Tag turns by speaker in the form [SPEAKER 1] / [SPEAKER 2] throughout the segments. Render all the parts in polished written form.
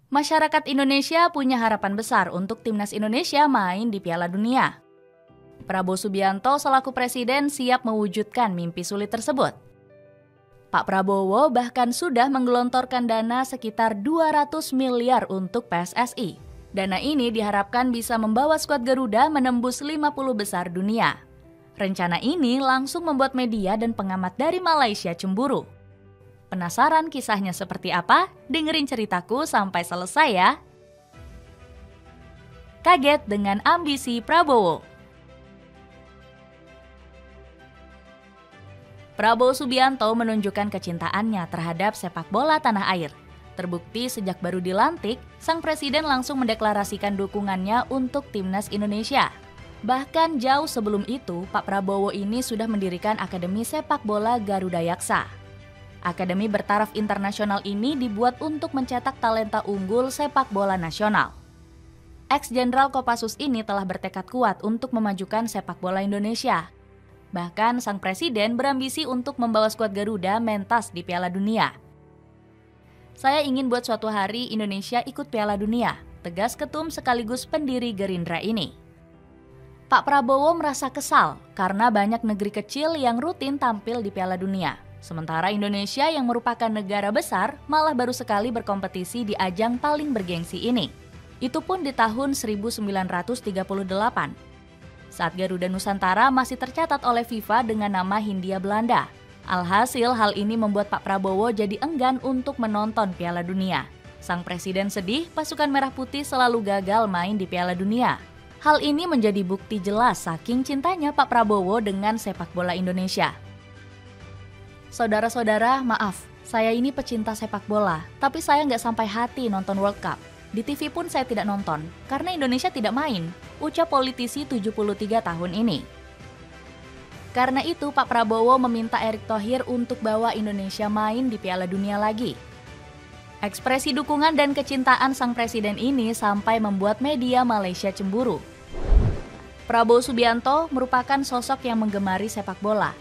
[SPEAKER 1] Masyarakat Indonesia punya harapan besar untuk timnas Indonesia main di Piala Dunia. Prabowo Subianto selaku presiden siap mewujudkan mimpi sulit tersebut. Pak Prabowo bahkan sudah menggelontorkan dana sekitar 200 miliar untuk PSSI. Dana ini diharapkan bisa membawa skuad Garuda menembus 50 besar dunia. Rencana ini langsung membuat media dan pengamat dari Malaysia cemburu. Penasaran kisahnya seperti apa? Dengerin ceritaku sampai selesai ya. Kaget dengan ambisi Prabowo. Prabowo Subianto menunjukkan kecintaannya terhadap sepak bola tanah air. Terbukti sejak baru dilantik, sang presiden langsung mendeklarasikan dukungannya untuk timnas Indonesia. Bahkan jauh sebelum itu, Pak Prabowo ini sudah mendirikan Akademi Sepak Bola Garuda Yaksa. Akademi bertaraf internasional ini dibuat untuk mencetak talenta unggul sepak bola nasional. Ex-Jenderal Kopassus ini telah bertekad kuat untuk memajukan sepak bola Indonesia. Bahkan sang presiden berambisi untuk membawa skuad Garuda mentas di Piala Dunia. Saya ingin buat suatu hari Indonesia ikut Piala Dunia, tegas ketum sekaligus pendiri Gerindra ini. Pak Prabowo merasa kesal karena banyak negeri kecil yang rutin tampil di Piala Dunia. Sementara Indonesia yang merupakan negara besar malah baru sekali berkompetisi di ajang paling bergengsi ini. Itu pun di tahun 1938. Saat Garuda Nusantara masih tercatat oleh FIFA dengan nama Hindia Belanda. Alhasil hal ini membuat Pak Prabowo jadi enggan untuk menonton Piala Dunia. Sang presiden sedih pasukan Merah Putih selalu gagal main di Piala Dunia. Hal ini menjadi bukti jelas saking cintanya Pak Prabowo dengan sepak bola Indonesia. Saudara-saudara, maaf, saya ini pecinta sepak bola, tapi saya nggak sampai hati nonton World Cup. Di TV pun saya tidak nonton, karena Indonesia tidak main, ucap politisi 73 tahun ini. Karena itu, Pak Prabowo meminta Erick Thohir untuk bawa Indonesia main di Piala Dunia lagi. Ekspresi dukungan dan kecintaan sang presiden ini sampai membuat media Malaysia cemburu. Prabowo Subianto merupakan sosok yang menggemari sepak bola.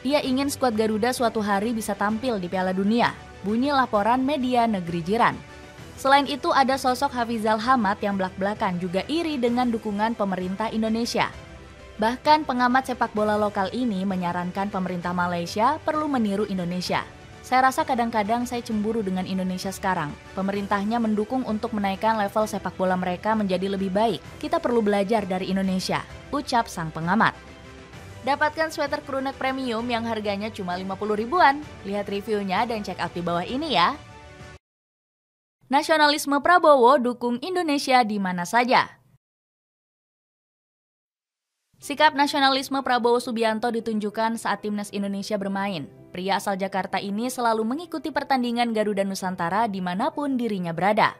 [SPEAKER 1] Ia ingin skuad Garuda suatu hari bisa tampil di Piala Dunia, bunyi laporan media negeri jiran. Selain itu ada sosok Hafizal Hamad yang belak-belakan juga iri dengan dukungan pemerintah Indonesia. Bahkan pengamat sepak bola lokal ini menyarankan pemerintah Malaysia perlu meniru Indonesia. Saya rasa kadang-kadang saya cemburu dengan Indonesia sekarang. Pemerintahnya mendukung untuk menaikkan level sepak bola mereka menjadi lebih baik. Kita perlu belajar dari Indonesia, ucap sang pengamat. Dapatkan sweater crewneck premium yang harganya cuma 50 ribuan. Lihat reviewnya dan check out di bawah ini ya. Nasionalisme Prabowo dukung Indonesia di mana saja. Sikap nasionalisme Prabowo Subianto ditunjukkan saat timnas Indonesia bermain. Pria asal Jakarta ini selalu mengikuti pertandingan Garuda Nusantara dimanapun dirinya berada.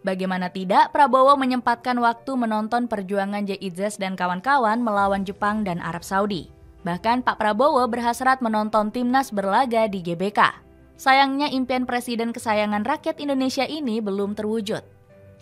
[SPEAKER 1] Bagaimana tidak, Prabowo menyempatkan waktu menonton perjuangan JIZES dan kawan-kawan melawan Jepang dan Arab Saudi. Bahkan Pak Prabowo berhasrat menonton timnas berlaga di GBK. Sayangnya impian presiden kesayangan rakyat Indonesia ini belum terwujud.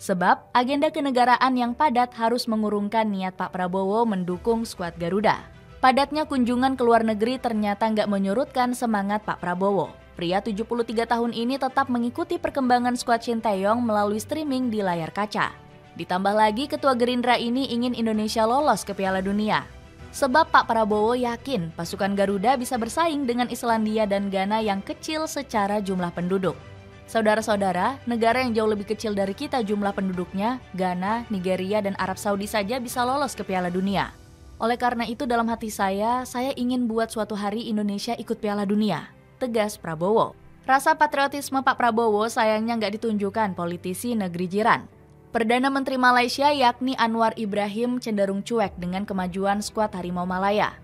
[SPEAKER 1] Sebab agenda kenegaraan yang padat harus mengurungkan niat Pak Prabowo mendukung skuad Garuda. Padatnya kunjungan ke luar negeri ternyata nggak menyurutkan semangat Pak Prabowo. Pria 73 tahun ini tetap mengikuti perkembangan skuad Sinteyong melalui streaming di layar kaca. Ditambah lagi ketua Gerindra ini ingin Indonesia lolos ke Piala Dunia. Sebab Pak Prabowo yakin pasukan Garuda bisa bersaing dengan Islandia dan Ghana yang kecil secara jumlah penduduk. Saudara-saudara, negara yang jauh lebih kecil dari kita jumlah penduduknya, Ghana, Nigeria, dan Arab Saudi saja bisa lolos ke Piala Dunia. Oleh karena itu dalam hati saya ingin buat suatu hari Indonesia ikut Piala Dunia, tegas Prabowo. Rasa patriotisme Pak Prabowo sayangnya nggak ditunjukkan politisi negeri jiran. Perdana Menteri Malaysia yakni Anwar Ibrahim cenderung cuek dengan kemajuan skuad Harimau Malaya.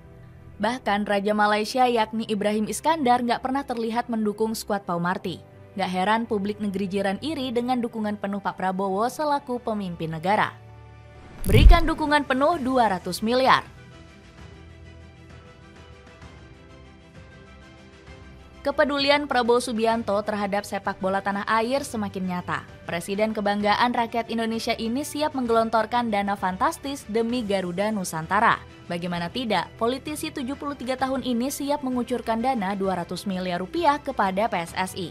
[SPEAKER 1] Bahkan Raja Malaysia yakni Ibrahim Iskandar nggak pernah terlihat mendukung skuad Pau Marty. Nggak heran publik negeri jiran iri dengan dukungan penuh Pak Prabowo selaku pemimpin negara. Berikan dukungan penuh 200 miliar. Kepedulian Prabowo Subianto terhadap sepak bola tanah air semakin nyata. Presiden kebanggaan rakyat Indonesia ini siap menggelontorkan dana fantastis demi Garuda Nusantara. Bagaimana tidak, politisi 73 tahun ini siap mengucurkan dana 200 miliar rupiah kepada PSSI.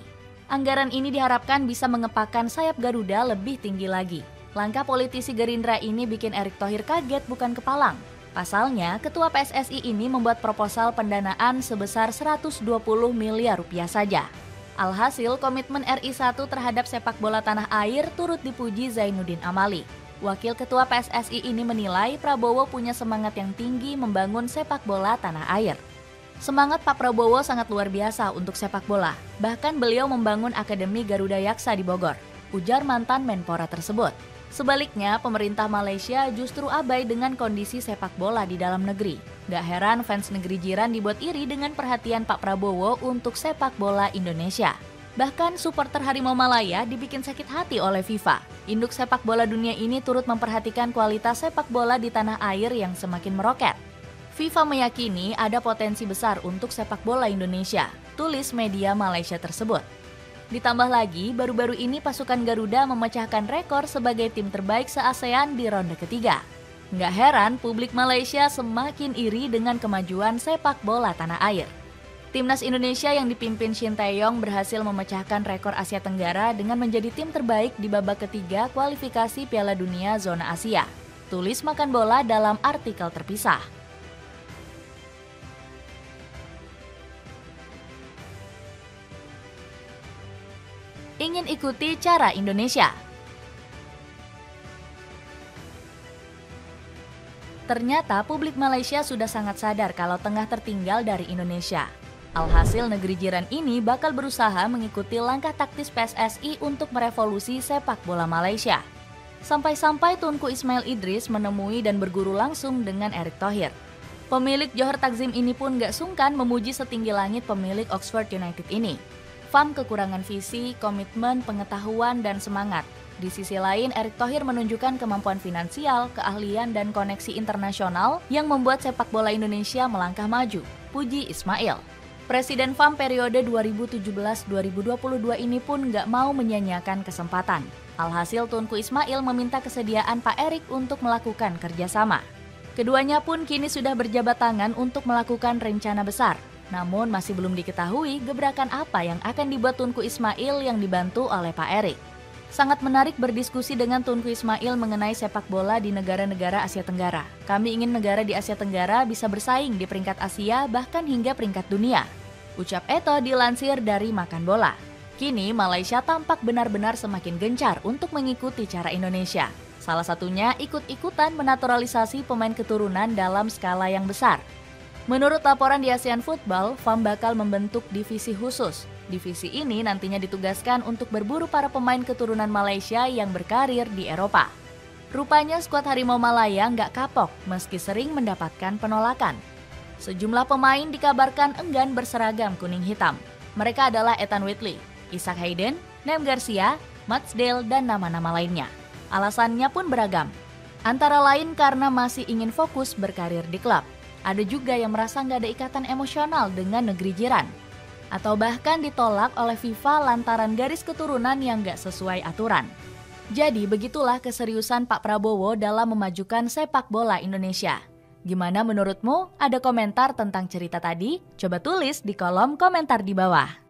[SPEAKER 1] Anggaran ini diharapkan bisa mengepakkan sayap Garuda lebih tinggi lagi. Langkah politisi Gerindra ini bikin Erick Thohir kaget bukan kepalang. Pasalnya, Ketua PSSI ini membuat proposal pendanaan sebesar 120 miliar rupiah saja. Alhasil, komitmen RI 1 terhadap sepak bola tanah air turut dipuji Zainuddin Amali. Wakil Ketua PSSI ini menilai Prabowo punya semangat yang tinggi membangun sepak bola tanah air. Semangat Pak Prabowo sangat luar biasa untuk sepak bola. Bahkan beliau membangun Akademi Garuda Yaksa di Bogor, ujar mantan Menpora tersebut. Sebaliknya, pemerintah Malaysia justru abai dengan kondisi sepak bola di dalam negeri. Gak heran fans negeri jiran dibuat iri dengan perhatian Pak Prabowo untuk sepak bola Indonesia. Bahkan supporter Harimau Malaya dibikin sakit hati oleh FIFA. Induk sepak bola dunia ini turut memperhatikan kualitas sepak bola di tanah air yang semakin meroket. FIFA meyakini ada potensi besar untuk sepak bola Indonesia, tulis media Malaysia tersebut. Ditambah lagi, baru-baru ini pasukan Garuda memecahkan rekor sebagai tim terbaik se-ASEAN di ronde ketiga. Nggak heran publik Malaysia semakin iri dengan kemajuan sepak bola tanah air. Timnas Indonesia yang dipimpin Shin Tae-yong berhasil memecahkan rekor Asia Tenggara dengan menjadi tim terbaik di babak ketiga kualifikasi Piala Dunia Zona Asia. Tulis Makan Bola dalam artikel terpisah. Ingin ikuti cara Indonesia? Ternyata publik Malaysia sudah sangat sadar kalau tengah tertinggal dari Indonesia. Alhasil negeri jiran ini bakal berusaha mengikuti langkah taktis PSSI untuk merevolusi sepak bola Malaysia. Sampai-sampai Tunku Ismail Idris menemui dan berguru langsung dengan Erick Thohir. Pemilik Johor Takzim ini pun gak sungkan memuji setinggi langit pemilik Oxford United ini. Fam kekurangan visi, komitmen, pengetahuan, dan semangat. Di sisi lain, Erick Thohir menunjukkan kemampuan finansial, keahlian, dan koneksi internasional yang membuat sepak bola Indonesia melangkah maju, puji Ismail. Presiden FAM periode 2017-2022 ini pun nggak mau menyanyiakan kesempatan. Alhasil Tunku Ismail meminta kesediaan Pak Erick untuk melakukan kerjasama. Keduanya pun kini sudah berjabat tangan untuk melakukan rencana besar. Namun masih belum diketahui gebrakan apa yang akan dibuat Tunku Ismail yang dibantu oleh Pak Erick. Sangat menarik berdiskusi dengan Tunku Ismail mengenai sepak bola di negara-negara Asia Tenggara. Kami ingin negara di Asia Tenggara bisa bersaing di peringkat Asia bahkan hingga peringkat dunia. Ucap Eto dilansir dari Makan Bola. Kini Malaysia tampak benar-benar semakin gencar untuk mengikuti cara Indonesia. Salah satunya ikut-ikutan menaturalisasi pemain keturunan dalam skala yang besar. Menurut laporan di ASEAN Football, FAM bakal membentuk divisi khusus. Divisi ini nantinya ditugaskan untuk berburu para pemain keturunan Malaysia yang berkarir di Eropa. Rupanya skuad Harimau Malaya nggak kapok meski sering mendapatkan penolakan. Sejumlah pemain dikabarkan enggan berseragam kuning hitam. Mereka adalah Ethan Whitley, Isaac Hayden, Nem Garcia, Mats Dale, dan nama-nama lainnya. Alasannya pun beragam. Antara lain karena masih ingin fokus berkarir di klub. Ada juga yang merasa nggak ada ikatan emosional dengan negeri jiran. Atau bahkan ditolak oleh FIFA lantaran garis keturunan yang nggak sesuai aturan. Jadi begitulah keseriusan Pak Prabowo dalam memajukan sepak bola Indonesia. Gimana menurutmu? Ada komentar tentang cerita tadi? Coba tulis di kolom komentar di bawah.